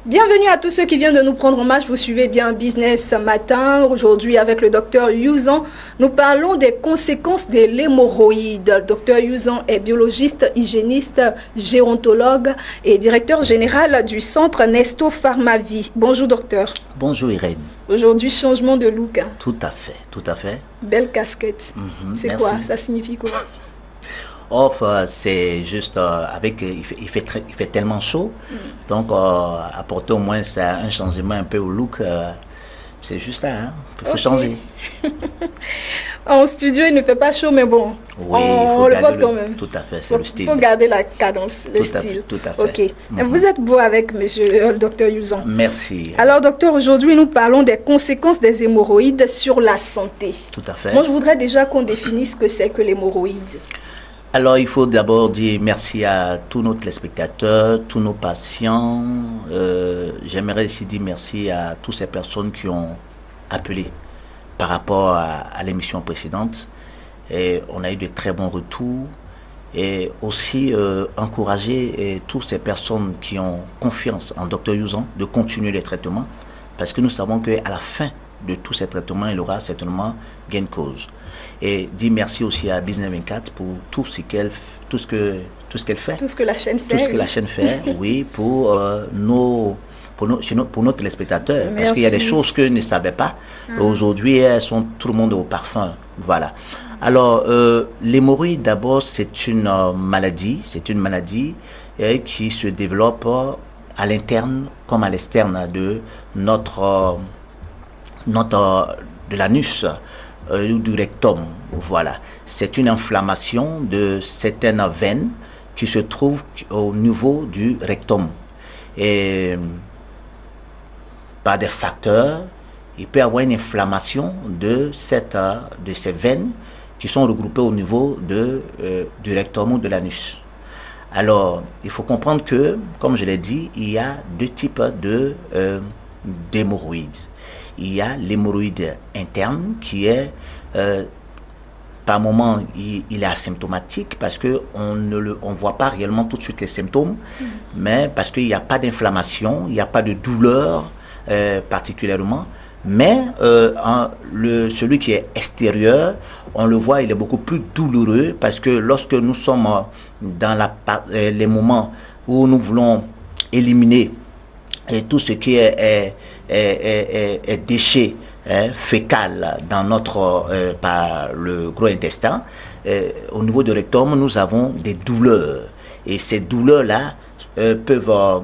Bienvenue à tous ceux qui viennent de nous prendre en marche. Vous suivez bien Business Matin. Aujourd'hui, avec le docteur Youzan, nous parlons des conséquences de l'hémorroïde. Le docteur Youzan est biologiste, hygiéniste, gérontologue et directeur général du centre Nesto Pharmavie. Bonjour docteur. Bonjour Irène. Aujourd'hui, changement de look. Tout à fait, tout à fait. Belle casquette. C'est quoi? Ça signifie quoi? C'est juste il fait tellement chaud, donc apporter au moins un changement un peu au look, c'est juste ça, hein? Il faut changer. En studio il ne fait pas chaud, mais bon, oui, on le porte quand même. Tout à fait, c'est le style. Il faut garder la cadence, le style. Tout à fait. Ok, vous êtes beau avec monsieur le docteur Youzan. Merci. Alors docteur, aujourd'hui nous parlons des conséquences des hémorroïdes sur la santé. Tout à fait. Moi je voudrais déjà qu'on définisse ce que c'est que l'hémorroïde. Alors, il faut d'abord dire merci à tous nos téléspectateurs, tous nos patients. J'aimerais aussi dire merci à toutes ces personnes qui ont appelé par rapport à l'émission précédente. Et on a eu de très bons retours. Et aussi encourager toutes ces personnes qui ont confiance en Dr Youzan de continuer les traitements. Parce que nous savons qu'à la fin de tous ces traitements, il aura certainement gain de cause. Et dire merci aussi à Business 24 pour tout ce qu'elle fait. Tout ce que la chaîne fait. Tout ce que la chaîne fait, oui, pour nos téléspectateurs. Merci. Parce qu'il y a des choses qu'ils ne savaient pas. Aujourd'hui, elles sont tout le monde au parfum. Voilà. Alors, l'hémorroïde, d'abord, c'est une maladie. C'est une maladie qui se développe à l'interne comme à l'externe de de l'anus ou du rectum. Voilà. C'est une inflammation de certaines veines qui se trouvent au niveau du rectum. Et par des facteurs, il peut y avoir une inflammation de ces veines qui sont regroupées au niveau du rectum ou de l'anus. Alors, il faut comprendre que, comme je l'ai dit, il y a deux types d'hémorroïdes. Il y a l'hémorroïde interne qui est, par moment, il est asymptomatique parce qu'on ne voit pas réellement tout de suite les symptômes, mais parce qu'il n'y a pas d'inflammation, il n'y a pas de douleur particulièrement. Mais celui qui est extérieur, on le voit, il est beaucoup plus douloureux parce que lorsque nous sommes dans les moments où nous voulons éliminer tout ce qui est déchets fécal dans par le gros intestin, au niveau du rectum, nous avons des douleurs. Et ces douleurs-là peuvent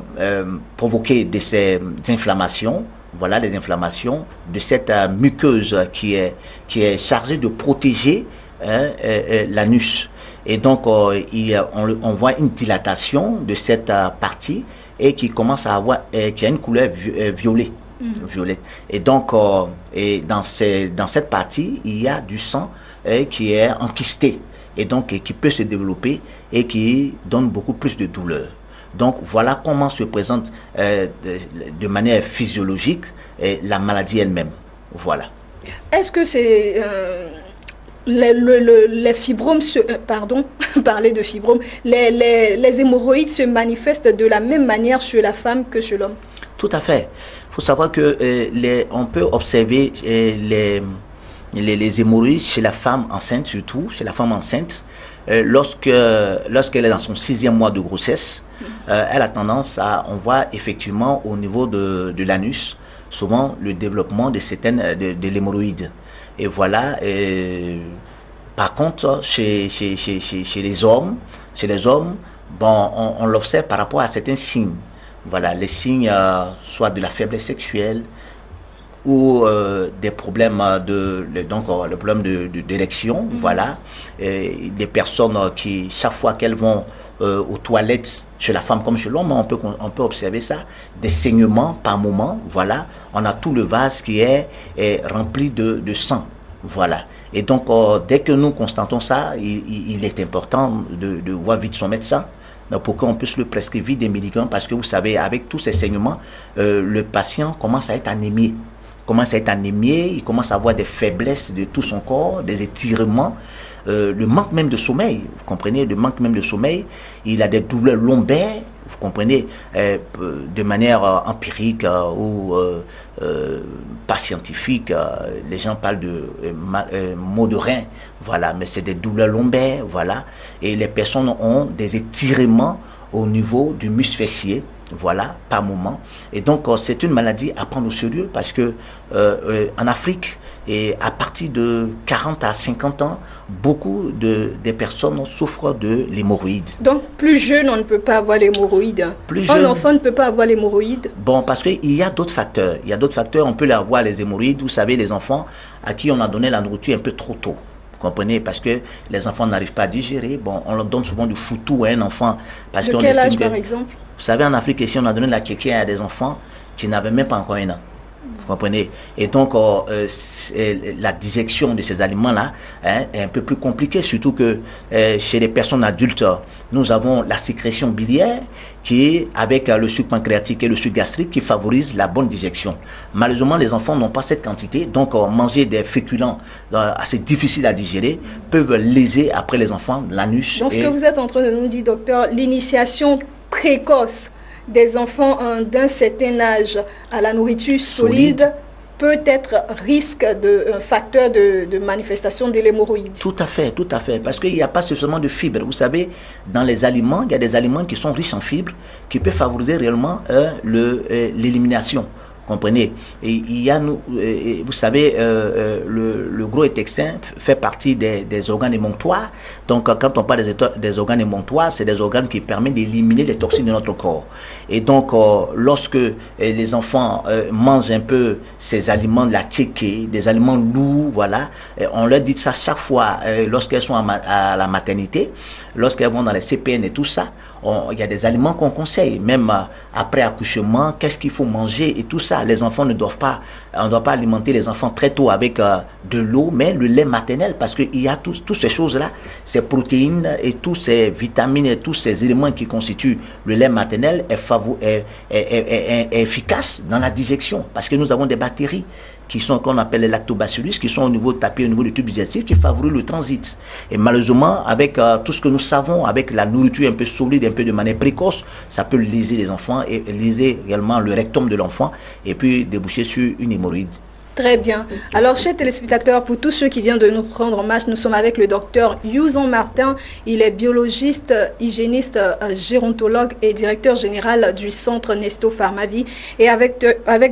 provoquer des inflammations. Voilà, des inflammations de cette muqueuse qui est chargée de protéger l'anus. Et donc, on voit une dilatation de cette partie et qui commence à avoir, qui a une couleur violet. Et donc, dans cette partie, il y a du sang qui est enquisté et donc qui peut se développer et qui donne beaucoup plus de douleur. Donc, voilà comment se présente de manière physiologique la maladie elle-même. Voilà. Est-ce que c'est les fibromes, parler de fibromes, les hémorroïdes se manifestent de la même manière chez la femme que chez l'homme? Tout à fait. Il faut savoir que on peut observer les hémorroïdes chez la femme enceinte, surtout chez la femme enceinte, lorsqu'elle est dans son 6e mois de grossesse. Elle a tendance on voit effectivement au niveau de l'anus, souvent le développement de l'hémorroïde. Et voilà, par contre, chez les hommes, bon, on l'observe par rapport à certains signes. Voilà, les signes soit de la faiblesse sexuelle ou des problèmes le problème d'érection, voilà. Et des personnes qui, chaque fois qu'elles vont aux toilettes, chez la femme comme chez l'homme, on peut observer ça, des saignements par moment, voilà. On a tout le vase qui est rempli de sang, voilà. Et donc, dès que nous constatons ça, il est important de voir vite son médecin pour qu'on puisse le prescrire des médicaments, parce que vous savez, avec tous ces saignements, le patient commence à être anémié. Il commence à avoir des faiblesses de tout son corps, des étirements, le manque même de sommeil, vous comprenez, le manque même de sommeil, il a des douleurs lombaires, vous comprenez, de manière empirique ou pas scientifique. Les gens parlent de maux de rein, voilà, mais c'est des douleurs lombaires, voilà, et les personnes ont des étirements au niveau du muscle fessier, voilà, par moment. Et donc, c'est une maladie à prendre au sérieux parce que en Afrique, et à partir de 40 à 50 ans, beaucoup des personnes souffrent de l'hémorroïde. Donc, plus jeune, on ne peut pas avoir l'hémorroïde. Un enfant ne peut pas avoir l'hémorroïde. Bon, parce qu'il y a d'autres facteurs. Il y a d'autres facteurs. On peut avoir les hémorroïdes. Vous savez, les enfants à qui on a donné la nourriture un peu trop tôt. Vous comprenez? Parce que les enfants n'arrivent pas à digérer. Bon, on leur donne souvent du foutou à un enfant. Parce de quel âge, par exemple? Vous savez, en Afrique, ici, on a donné la kéké à des enfants qui n'avaient même pas encore un an. Vous comprenez? Et donc, la digestion de ces aliments-là est un peu plus compliquée, surtout que chez les personnes adultes, nous avons la sécrétion biliaire qui est avec le sucre pancréatique et le sucre gastrique qui favorise la bonne digestion. Malheureusement, les enfants n'ont pas cette quantité, donc manger des féculents assez difficiles à digérer peuvent léser après les enfants l'anus. Donc, ce que vous êtes en train de nous dire, docteur, l'initiation précoce des enfants d'un certain âge à la nourriture solide peut être un facteur de manifestation de l'hémorroïde. Tout à fait, parce qu'il n'y a pas suffisamment de fibres. Vous savez, dans les aliments, il y a des aliments qui sont riches en fibres, qui peuvent favoriser réellement l'élimination. Comprenez? Et il y a, vous savez, le gros intestin fait partie des organes émonctoires. Donc, quand on parle des organes émonctoires, c'est des organes qui permettent d'éliminer les toxines de notre corps. Et donc, lorsque les enfants mangent un peu ces aliments de la tchéké, des aliments lourds, voilà, on leur dit ça chaque fois lorsqu'elles sont à la maternité, lorsqu'elles vont dans les CPN et tout ça, il y a des aliments qu'on conseille, même après accouchement, qu'est-ce qu'il faut manger et tout ça. Les enfants ne doivent pas, on ne doit pas alimenter les enfants très tôt avec de l'eau, mais le lait maternel, parce qu'il y a toutes ces choses-là, ces protéines et toutes ces vitamines et tous ces éléments qui constituent le lait maternel est efficace dans la digestion, parce que nous avons des bactéries qui sont, qu'on appelle les lactobacillus, qui sont au niveau tapis, au niveau du tube digestif, qui favorisent le transit. Et malheureusement, avec tout ce que nous savons, avec la nourriture un peu solide, un peu de manière précoce, ça peut léser les enfants et léser également le rectum de l'enfant et puis déboucher sur une hémorroïde. Très bien. Alors, chers téléspectateurs, pour tous ceux qui viennent de nous prendre en marche, nous sommes avec le docteur Youzon Martin. Il est biologiste, hygiéniste, gérontologue et directeur général du centre Nesto Pharmavie. Et avec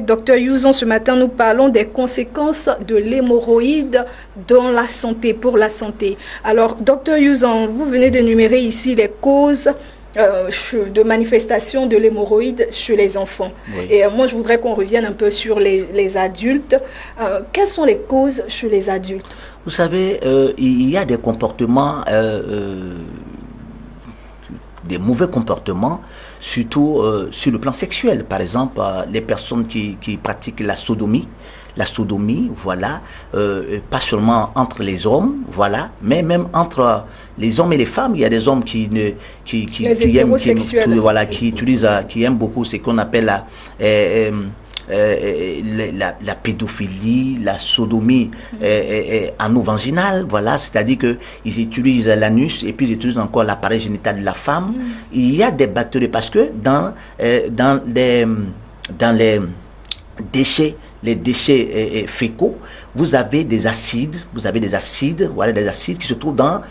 docteur Youzon, ce matin, nous parlons des conséquences de l'hémorroïde dans la santé, pour la santé. Alors, docteur Youzon, vous venez d'énumérer ici les causes de manifestation de l'hémorroïde chez les enfants. Oui. Et moi, je voudrais qu'on revienne un peu sur les adultes. Quelles sont les causes chez les adultes? Vous savez, il y a des comportements, des mauvais comportements, surtout sur le plan sexuel. Par exemple, les personnes qui pratiquent la sodomie, voilà, pas seulement entre les hommes, voilà, mais même entre les hommes et les femmes. Il y a des hommes qui aiment beaucoup ce qu'on appelle la pédophilie, la sodomie anovanginale, voilà, c'est-à-dire qu'ils utilisent l'anus et puis ils utilisent encore l'appareil génital de la femme. Il y a des bactéries parce que dans les déchets fécaux, vous avez des acides, voilà, des acides qui se trouvent dans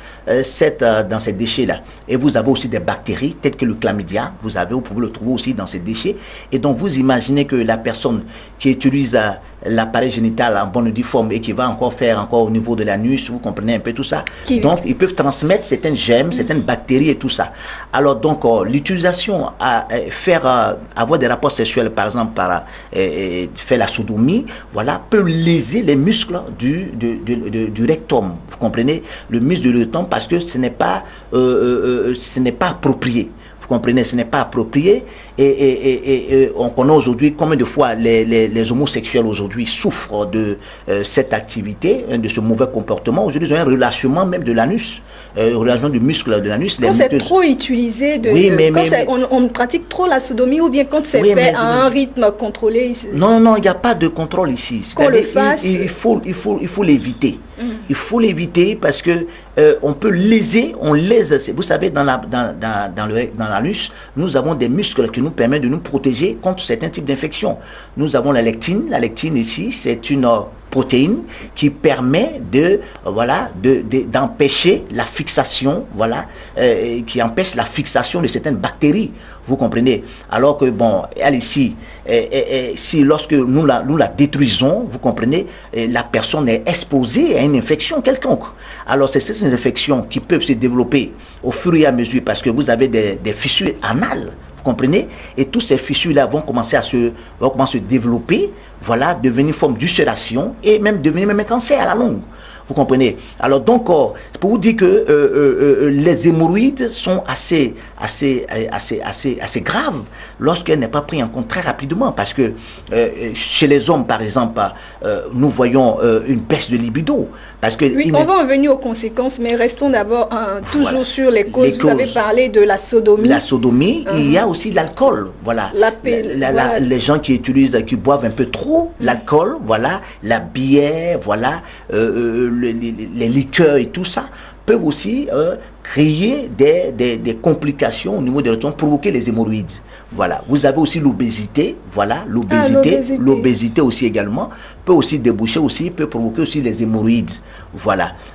ces déchets-là. Et vous avez aussi des bactéries, telles que le chlamydia, vous pouvez le trouver aussi dans ces déchets. Et donc, vous imaginez que la personne qui utilise l'appareil génital en bonne et due forme et qui va encore faire au niveau de l'anus, vous comprenez un peu tout ça. Donc, ils peuvent transmettre certaines germes, certaines bactéries et tout ça. Alors, donc, l'utilisation avoir des rapports sexuels, par exemple, faire la sodomie, voilà, peut léser les muscles du rectum. Vous comprenez? Le muscle du rectum, parce que ce n'est pas approprié. Vous comprenez, ce n'est pas approprié et on connaît aujourd'hui combien de fois les homosexuels aujourd'hui souffrent de cette activité, de ce mauvais comportement. Aujourd'hui, ils ont un relâchement même de l'anus, relâchement du muscle de l'anus. Quand c'est trop utilisé, on pratique trop la sodomie ou bien quand c'est fait à un rythme contrôlé? Non, il n'y a pas de contrôle ici. Qu'on le fasse. Il faut l'éviter. Il faut l'éviter parce que on peut léser, on lèse. Vous savez, dans l'anus, nous avons des muscles qui nous permettent de nous protéger contre certains types d'infections. Nous avons la lectine. La lectine ici, c'est une protéine qui permet d'empêcher la fixation, qui empêche la fixation de certaines bactéries. Vous comprenez? Alors que bon, elle ici, si lorsque nous la détruisons, vous comprenez, la personne est exposée à une infection quelconque. Alors c'est ces infections qui peuvent se développer au fur et à mesure parce que vous avez des fissures anales. Vous comprenez? Et tous ces fissures-là vont commencer à se développer, devenir forme d'ulcération et même devenir un cancer à la longue. Vous comprenez? Alors donc, pour vous dire que les hémorroïdes sont assez graves lorsqu'elles n'est pas prises en compte très rapidement. Parce que chez les hommes, par exemple, nous voyons une baisse de libido. Parce que oui, on va en venir aux conséquences, mais restons d'abord toujours sur les causes. Vous avez parlé de la sodomie. La sodomie, il y a aussi l'alcool. Les gens qui boivent un peu trop l'alcool, la bière, les liqueurs et tout ça, peuvent aussi créer des complications au niveau des retons, provoquer les hémorroïdes. Vous avez aussi l'obésité, l'obésité aussi également, peut aussi déboucher aussi, peut provoquer aussi les hémorroïdes.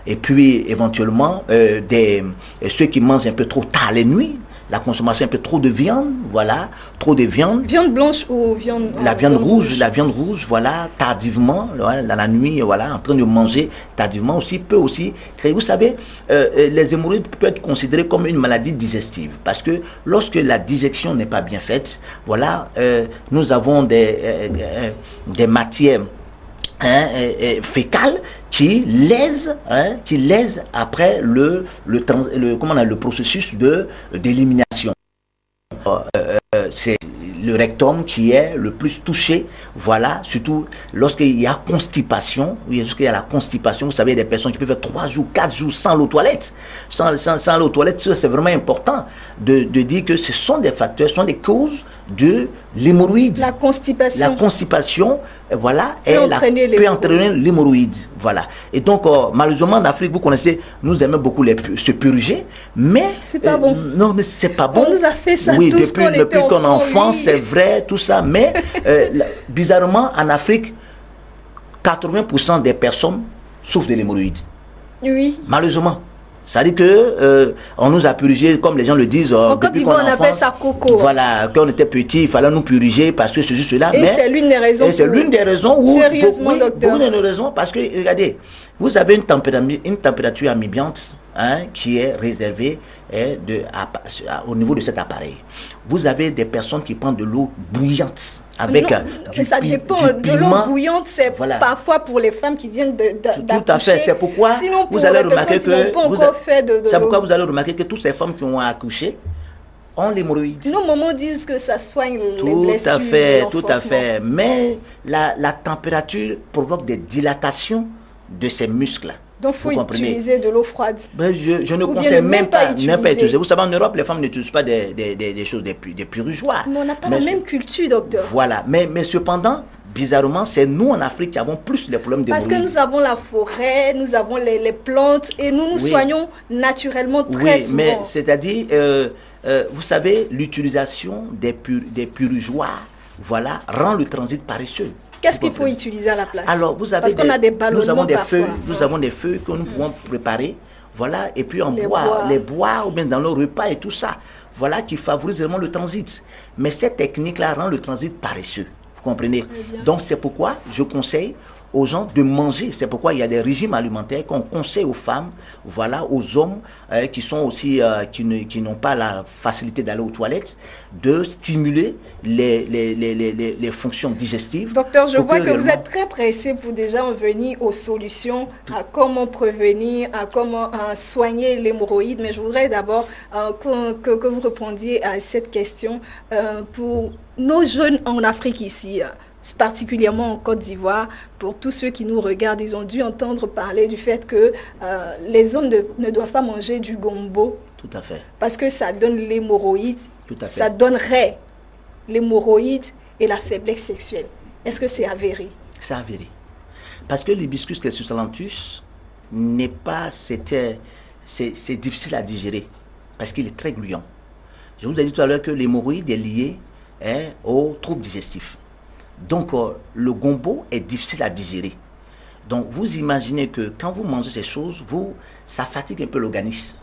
Et puis éventuellement, ceux qui mangent un peu trop tard les nuits, la consommation un peu trop de viande, trop de viande. Viande blanche ou viande... La viande rouge, tardivement, la nuit, en train de manger tardivement aussi, peut aussi créer... Vous savez, les hémorroïdes peuvent être considérés comme une maladie digestive, parce que lorsque la digestion n'est pas bien faite, nous avons des matières fécales qui lèsent après le processus d'élimination. C'est le rectum qui est le plus touché, surtout lorsqu'il y a constipation. Lorsqu'il y a la constipation, vous savez, des personnes qui peuvent faire 3 jours, 4 jours sans l'eau toilette. Sans l'eau toilette, c'est vraiment important de dire que ce sont des facteurs, ce sont des causes de l'hémorroïde. La constipation, peut entraîner l'hémorroïde. Et donc, malheureusement, en Afrique, vous connaissez, nous aimons beaucoup se purger, mais... C'est pas bon. Non, mais c'est pas bon. On nous a fait ça depuis qu'on est enfant, c'est vrai, tout ça, mais bizarrement, en Afrique, 80% des personnes souffrent de l'hémorroïde. Oui. Malheureusement. Ça dit que on nous a purgé, comme les gens le disent. En Côte d'Ivoire, on appelle ça coco. Quand on était petit, il fallait nous purger parce que ceci, cela. Et c'est l'une des raisons. Et c'est l'une des raisons où. Sérieusement, docteur. Beaucoup de raisons, parce que, regardez, vous avez une température ambiante qui est réservée au niveau de cet appareil. Vous avez des personnes qui prennent de l'eau bouillante. Ça dépend. De l'eau bouillante, c'est parfois pour les femmes qui viennent d'accoucher. Tout à fait. C'est pourquoi vous allez remarquer que toutes ces femmes qui ont accouché ont l'hémorroïde. Nos mamans disent que ça soigne les blessures. Tout à fait. Mais la température provoque des dilatations de ces muscles. Donc, il faut utiliser de l'eau froide. Je ne conseille même pas utiliser. Vous savez, en Europe, les femmes n'utilisent pas des choses, des purgeoires. Mais on n'a pas la même culture, docteur. Mais cependant, bizarrement, c'est nous en Afrique qui avons plus les problèmes d'hémorroïdes. Parce que nous avons la forêt, nous avons les plantes et nous soignons naturellement très souvent. Mais c'est-à-dire, vous savez, l'utilisation des purgeoires, rend le transit paresseux. Qu'est-ce qu'il faut utiliser à la place? Alors, vous avez parce qu'on a des ballonnements parfois. Nous avons des feuilles que nous pouvons préparer, et puis les boire ou bien dans le repas et tout ça, qui favorise vraiment le transit. Mais cette technique-là rend le transit paresseux, vous comprenez? Donc, c'est pourquoi je conseille aux gens de manger. C'est pourquoi il y a des régimes alimentaires qu'on conseille aux femmes, aux hommes qui sont aussi qui n'ont pas la facilité d'aller aux toilettes, de stimuler les fonctions digestives. Docteur, je vois que vous êtes très pressé pour déjà en venir aux solutions, à comment prévenir, à comment soigner l'hémorroïde. Mais je voudrais d'abord que vous répondiez à cette question pour nos jeunes en Afrique ici. Particulièrement en Côte d'Ivoire, pour tous ceux qui nous regardent, ils ont dû entendre parler du fait que les hommes ne doivent pas manger du gombo. Tout à fait. Parce que ça donne l'hémorroïde. Tout à fait. Ça donnerait l'hémorroïde et la faiblesse sexuelle. Est-ce que c'est avéré? C'est avéré. Parce que l'hibiscus laesusalentus n'est pas, c'est difficile à digérer parce qu'il est très gluant. Je vous ai dit tout à l'heure que l'hémorroïde est lié aux troubles digestifs. Donc, le gombo est difficile à digérer. Donc, vous imaginez que quand vous mangez ces choses, ça fatigue un peu l'organisme.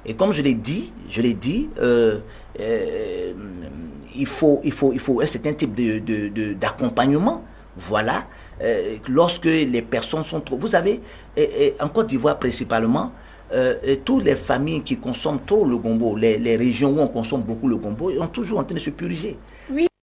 Et comme je l'ai dit, il faut un certain type d'accompagnement. Voilà, lorsque les personnes sont trop... Vous savez, en Côte d'Ivoire principalement, toutes les familles qui consomment trop le gombo, les régions où on consomme beaucoup le gombo, sont toujours en train de se purger. Oui,